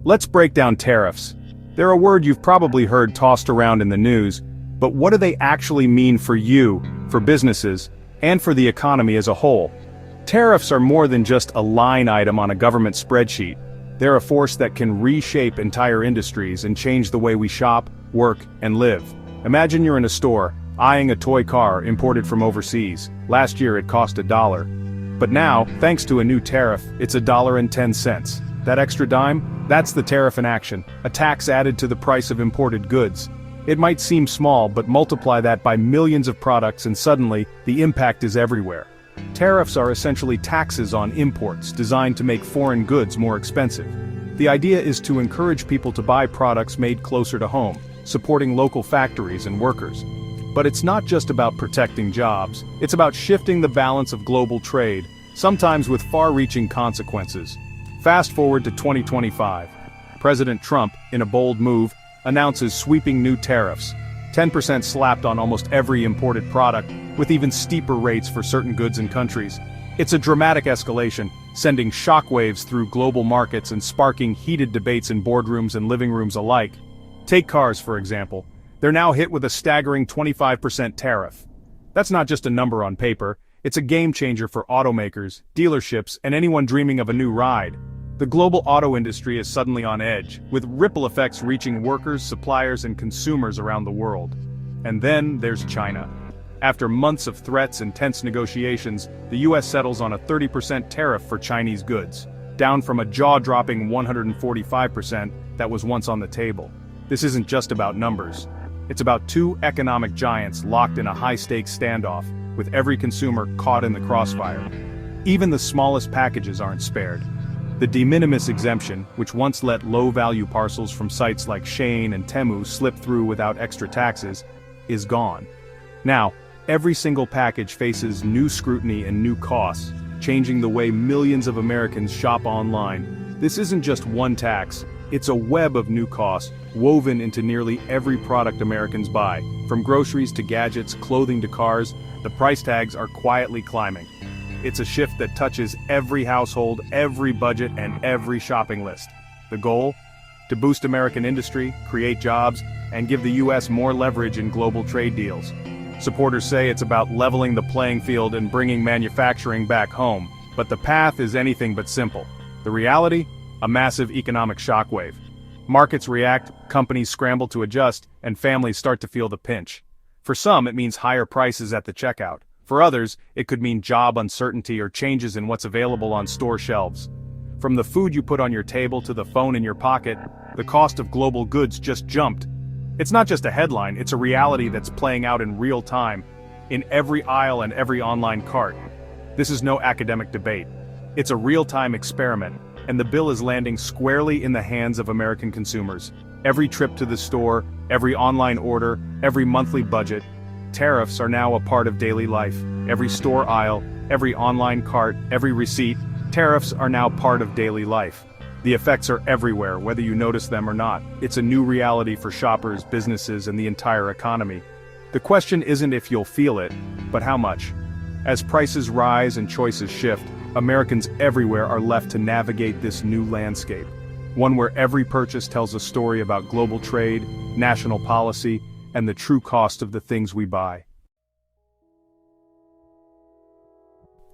Let's break down tariffs. They're a word you've probably heard tossed around in the news, but what do they actually mean for you, for businesses, and for the economy as a whole? Tariffs are more than just a line item on a government spreadsheet. They're a force that can reshape entire industries and change the way we shop, work, and live. Imagine you're in a store, eyeing a toy car imported from overseas. Last year it cost $1. But now, thanks to a new tariff, it's $1.10. That extra dime? That's the tariff in action, a tax added to the price of imported goods. It might seem small, but multiply that by millions of products and suddenly, the impact is everywhere. Tariffs are essentially taxes on imports designed to make foreign goods more expensive. The idea is to encourage people to buy products made closer to home, supporting local factories and workers. But it's not just about protecting jobs, it's about shifting the balance of global trade, sometimes with far-reaching consequences. Fast forward to 2025. President Trump, in a bold move, announces sweeping new tariffs, 10% slapped on almost every imported product, with even steeper rates for certain goods and countries. It's a dramatic escalation, sending shockwaves through global markets and sparking heated debates in boardrooms and living rooms alike. Take cars, for example. They're now hit with a staggering 25% tariff. That's not just a number on paper, it's a game changer for automakers, dealerships, and anyone dreaming of a new ride. The global auto industry is suddenly on edge, with ripple effects reaching workers, suppliers, and consumers around the world. And then there's China. After months of threats and tense negotiations, the US settles on a 30% tariff for Chinese goods, down from a jaw-dropping 145% that was once on the table. This isn't just about numbers. It's about two economic giants locked in a high-stakes standoff, with every consumer caught in the crossfire. Even the smallest packages aren't spared. The de minimis exemption, which once let low-value parcels from sites like Shein and Temu slip through without extra taxes, is gone. Now, every single package faces new scrutiny and new costs, changing the way millions of Americans shop online. This isn't just one tax, it's a web of new costs, woven into nearly every product Americans buy. From groceries to gadgets, clothing to cars, the price tags are quietly climbing. It's a shift that touches every household, every budget, and every shopping list. The goal? To boost American industry, create jobs, and give the US more leverage in global trade deals. Supporters say it's about leveling the playing field and bringing manufacturing back home, but the path is anything but simple. The reality? A massive economic shockwave. Markets react, companies scramble to adjust, and families start to feel the pinch. For some, it means higher prices at the checkout. For others, it could mean job uncertainty or changes in what's available on store shelves. From the food you put on your table to the phone in your pocket, the cost of global goods just jumped. It's not just a headline, it's a reality that's playing out in real time, in every aisle and every online cart. This is no academic debate. It's a real-time experiment, and the bill is landing squarely in the hands of American consumers. Every trip to the store, every online order, every monthly budget, tariffs are now a part of daily life. Every store aisle, every online cart, every receipt, tariffs are now part of daily life. The effects are everywhere, whether you notice them or not. It's a new reality for shoppers, businesses, and the entire economy. The question isn't if you'll feel it, but how much. As prices rise and choices shift, Americans everywhere are left to navigate this new landscape. One where every purchase tells a story about global trade, national policy, and the true cost of the things we buy.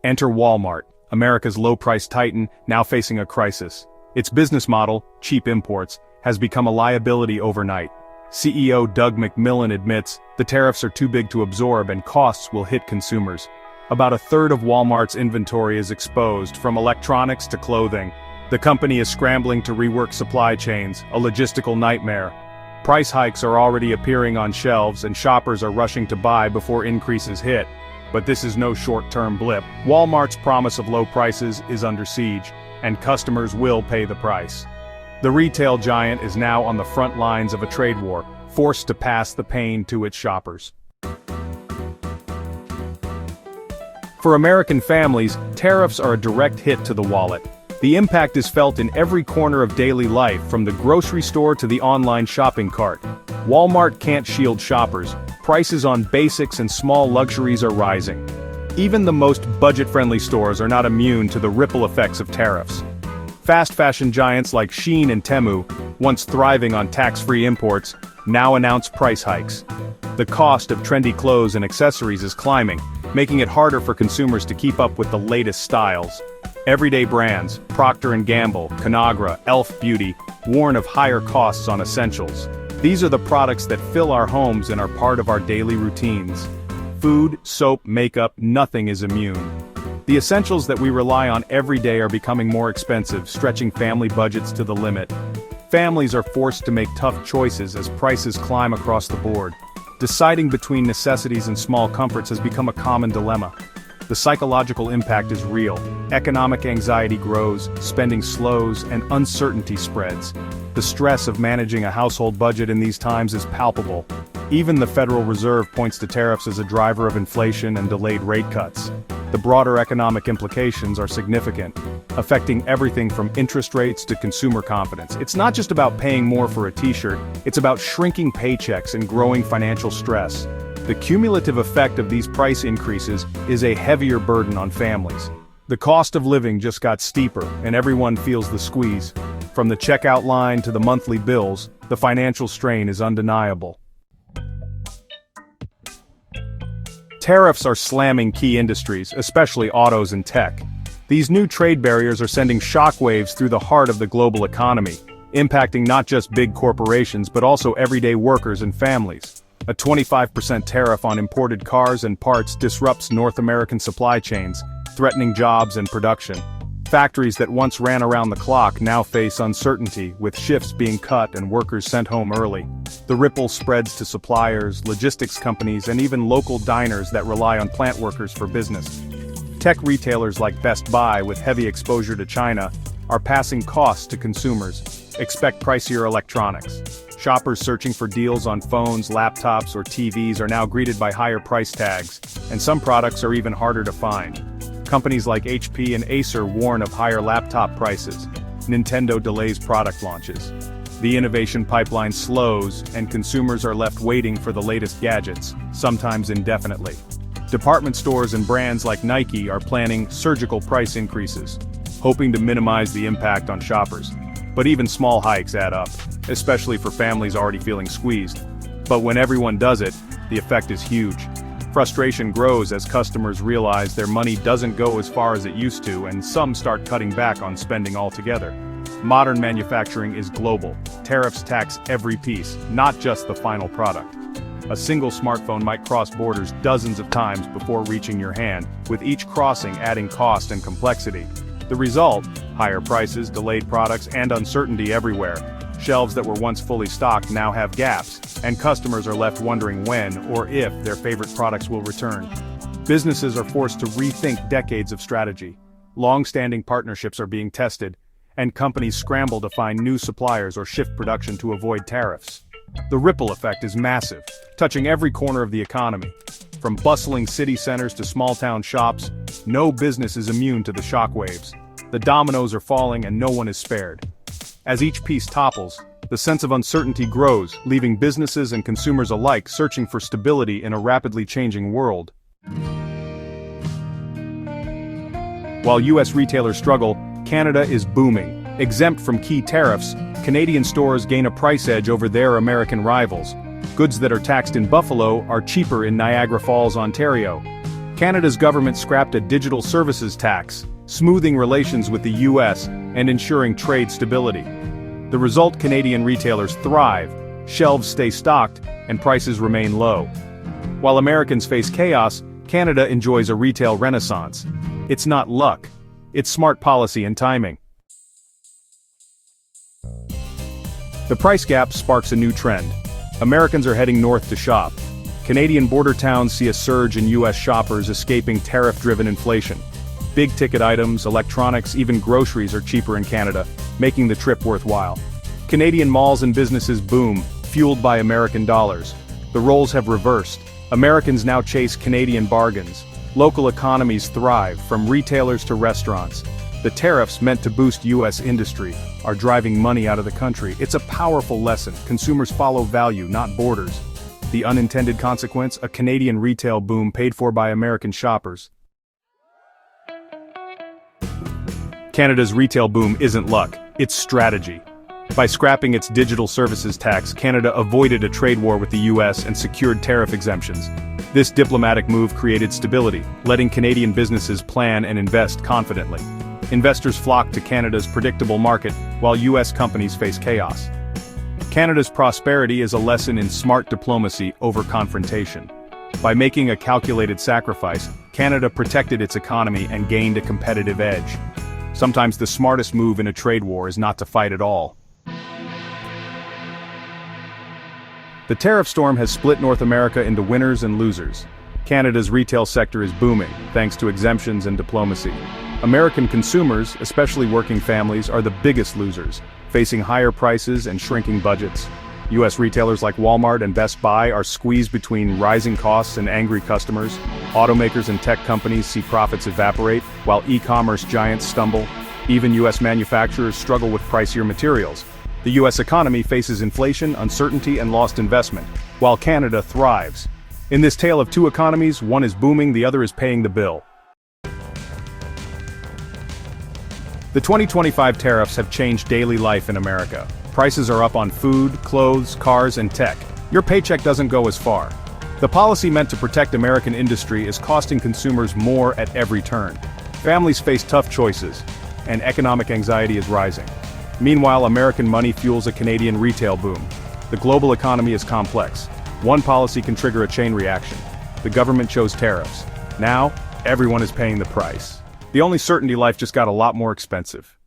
Enter Walmart, America's low-price titan, now facing a crisis. Its business model, cheap imports, has become a liability overnight. CEO Doug McMillon admits, the tariffs are too big to absorb and costs will hit consumers. About a third of Walmart's inventory is exposed, from electronics to clothing. The company is scrambling to rework supply chains, a logistical nightmare. Price hikes are already appearing on shelves and shoppers are rushing to buy before increases hit. But this is no short-term blip. Walmart's promise of low prices is under siege, and customers will pay the price. The retail giant is now on the front lines of a trade war, forced to pass the pain to its shoppers. For American families, tariffs are a direct hit to the wallet. The impact is felt in every corner of daily life, from the grocery store to the online shopping cart. Walmart can't shield shoppers. Prices on basics and small luxuries are rising. Even the most budget-friendly stores are not immune to the ripple effects of tariffs. Fast fashion giants like Shein and Temu, once thriving on tax-free imports, now announce price hikes. The cost of trendy clothes and accessories is climbing, making it harder for consumers to keep up with the latest styles. Everyday brands, Procter & Gamble, Conagra, Elf Beauty, warn of higher costs on essentials. These are the products that fill our homes and are part of our daily routines. Food, soap, makeup, nothing is immune. The essentials that we rely on every day are becoming more expensive, stretching family budgets to the limit. Families are forced to make tough choices as prices climb across the board. Deciding between necessities and small comforts has become a common dilemma. The psychological impact is real. Economic anxiety grows, spending slows, and uncertainty spreads. The stress of managing a household budget in these times is palpable. Even the Federal Reserve points to tariffs as a driver of inflation and delayed rate cuts. The broader economic implications are significant, affecting everything from interest rates to consumer confidence. It's not just about paying more for a t-shirt, it's about shrinking paychecks and growing financial stress. The cumulative effect of these price increases is a heavier burden on families. The cost of living just got steeper, and everyone feels the squeeze. From the checkout line to the monthly bills, the financial strain is undeniable. Tariffs are slamming key industries, especially autos and tech. These new trade barriers are sending shockwaves through the heart of the global economy, impacting not just big corporations but also everyday workers and families. A 25% tariff on imported cars and parts disrupts North American supply chains, threatening jobs and production. Factories that once ran around the clock now face uncertainty, with shifts being cut and workers sent home early. The ripple spreads to suppliers, logistics companies, and even local diners that rely on plant workers for business. Tech retailers like Best Buy, with heavy exposure to China, are passing costs to consumers. Expect pricier electronics. Shoppers searching for deals on phones, laptops, or TVs are now greeted by higher price tags, and some products are even harder to find. Companies like HP and Acer warn of higher laptop prices. Nintendo delays product launches. The innovation pipeline slows, and consumers are left waiting for the latest gadgets, sometimes indefinitely. Department stores and brands like Nike are planning surgical price increases, hoping to minimize the impact on shoppers. But even small hikes add up, especially for families already feeling squeezed. But when everyone does it, the effect is huge. Frustration grows as customers realize their money doesn't go as far as it used to, and some start cutting back on spending altogether. Modern manufacturing is global. Tariffs tax every piece, not just the final product. A single smartphone might cross borders dozens of times before reaching your hand, with each crossing adding cost and complexity. The result? Higher prices, delayed products, and uncertainty everywhere. Shelves that were once fully stocked now have gaps, and customers are left wondering when or if their favorite products will return. Businesses are forced to rethink decades of strategy. Long-standing partnerships are being tested, and companies scramble to find new suppliers or shift production to avoid tariffs. The ripple effect is massive, touching every corner of the economy. From bustling city centers to small-town shops, no business is immune to the shockwaves. The dominoes are falling and no one is spared. As each piece topples, the sense of uncertainty grows, leaving businesses and consumers alike searching for stability in a rapidly changing world. While US retailers struggle, Canada is booming. Exempt from key tariffs, Canadian stores gain a price edge over their American rivals. Goods that are taxed in Buffalo are cheaper in Niagara Falls, Ontario. Canada's government scrapped a digital services tax, smoothing relations with the US and ensuring trade stability. The result: Canadian retailers thrive, shelves stay stocked, and prices remain low. While Americans face chaos, Canada enjoys a retail renaissance. It's not luck, it's smart policy and timing. The price gap sparks a new trend. Americans are heading north to shop. Canadian border towns see a surge in US shoppers escaping tariff-driven inflation. Big-ticket items, electronics, even groceries are cheaper in Canada, making the trip worthwhile. Canadian malls and businesses boom, fueled by American dollars. The roles have reversed. Americans now chase Canadian bargains. Local economies thrive, from retailers to restaurants. The tariffs meant to boost US industry are driving money out of the country. It's a powerful lesson. Consumers follow value, not borders. The unintended consequence: a Canadian retail boom paid for by American shoppers. Canada's retail boom isn't luck, it's strategy. By scrapping its digital services tax, Canada avoided a trade war with the US and secured tariff exemptions. This diplomatic move created stability, letting Canadian businesses plan and invest confidently. Investors flock to Canada's predictable market, while US companies face chaos. Canada's prosperity is a lesson in smart diplomacy over confrontation. By making a calculated sacrifice, Canada protected its economy and gained a competitive edge. Sometimes the smartest move in a trade war is not to fight at all. The tariff storm has split North America into winners and losers. Canada's retail sector is booming, thanks to exemptions and diplomacy. American consumers, especially working families, are the biggest losers, facing higher prices and shrinking budgets. US retailers like Walmart and Best Buy are squeezed between rising costs and angry customers. Automakers and tech companies see profits evaporate, while e-commerce giants stumble. Even US manufacturers struggle with pricier materials. The US economy faces inflation, uncertainty, and lost investment, while Canada thrives. In this tale of two economies, one is booming, the other is paying the bill. The 2025 tariffs have changed daily life in America. Prices are up on food, clothes, cars, and tech. Your paycheck doesn't go as far. The policy meant to protect American industry is costing consumers more at every turn. Families face tough choices, and economic anxiety is rising. Meanwhile, American money fuels a Canadian retail boom. The global economy is complex. One policy can trigger a chain reaction. The government chose tariffs. Now, everyone is paying the price. The only certainty, life just got a lot more expensive.